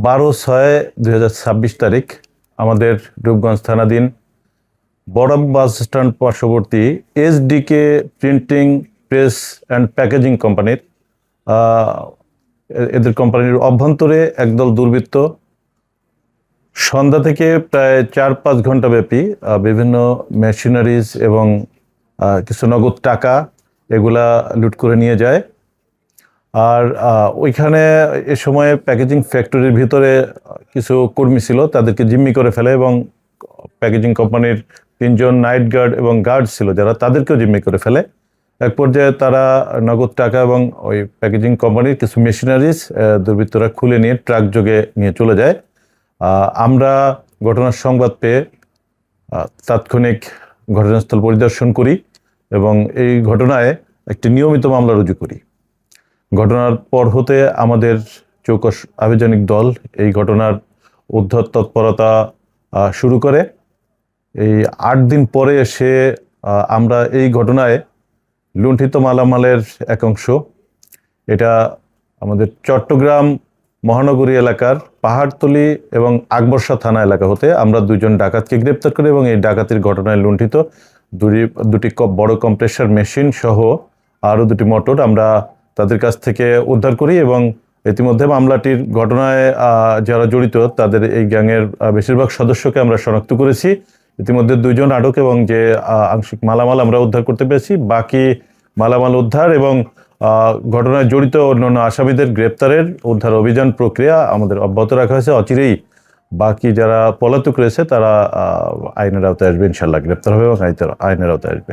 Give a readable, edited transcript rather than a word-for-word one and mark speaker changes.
Speaker 1: 12/6/2026 তারিখ আমাদের রূপগঞ্জ থানাধীন বড়াম বাস স্ট্যান্ড পার্শ্ববর্তী SDK printing press and packaging কোম্পানির এদের কোম্পানির অভ্যন্তরে একদল দুর্বৃত্ত সন্ধ্যা থেকে প্রায় 4-5 ঘন্টা ব্যাপী বিভিন্ন মেশিনারিজ এবং কিছু নগদ টাকা এগুলা লুট করে নিয়ে যায়। আর ওইখানে এ সময় প্যাকেজিং ফ্যাক্টরির ভিতরে কিছু কর্মী ছিল, তাদেরকে জিম্মি করে ফেলে এবং প্যাকেজিং কোম্পানির 3 জন নাইট গার্ড এবং গার্ড ছিল যারা, তাদেরকেও জিম্মি করে ফেলে। এক পর্যায়ে তারা নগদ টাকা এবং ওই প্যাকেজিং কোম্পানির কিছু মেশিনারিজ দুর্বৃত্তরা খুলে নিয়ে ট্রাক যোগে নিয়ে চলে যায়। আমরা ঘটনার সংবাদ পেয়ে তাৎক্ষণিক ঘটনাস্থল পরিদর্শন করি এবং এই ঘটনায় একটি নিয়মিত মামলা রুজু করি। ঘটনার পর হতে আমাদের চৌকস আভিযানিক দল এই ঘটনার উদ্ধার তৎপরতা শুরু করে। এই 8 দিন পরে এসে আমরা এই ঘটনায় লুণ্ঠিত মালামালের এক অংশ, এটা আমাদের চট্টগ্রাম মহানগরী এলাকার পাহাড়তলী এবং আকবরশাহ থানা এলাকা হতে আমরা 2 জন ডাকাতকে গ্রেপ্তার করি এবং এই ডাকাতির ঘটনায় লুণ্ঠিত দুটি বড় কম্প্রেসার মেশিন সহ আরও 2টি মোটর আমরা তাদের কাছ থেকে উদ্ধার করি এবং ইতিমধ্যে মামলাটির ঘটনায় যারা জড়িত তাদের এই গ্যাংয়ের বেশিরভাগ সদস্যকে আমরা শনাক্ত করেছি। ইতিমধ্যে 2 জন আটক এবং যে আংশিক মালামাল আমরা উদ্ধার করতে পেরেছি। বাকি মালামাল উদ্ধার এবং ঘটনায় জড়িত অন্যান্য আসামিদের গ্রেপ্তারের উদ্ধার অভিযান প্রক্রিয়া আমাদের অব্যাহত রাখা হয়েছে। অচিরেই বাকি যারা পলাতক রয়েছে তারা আইনের আওতায় আসবে, ইনশাল্লাহ গ্রেপ্তার হবে এবং আইনের আওতায় আসবে।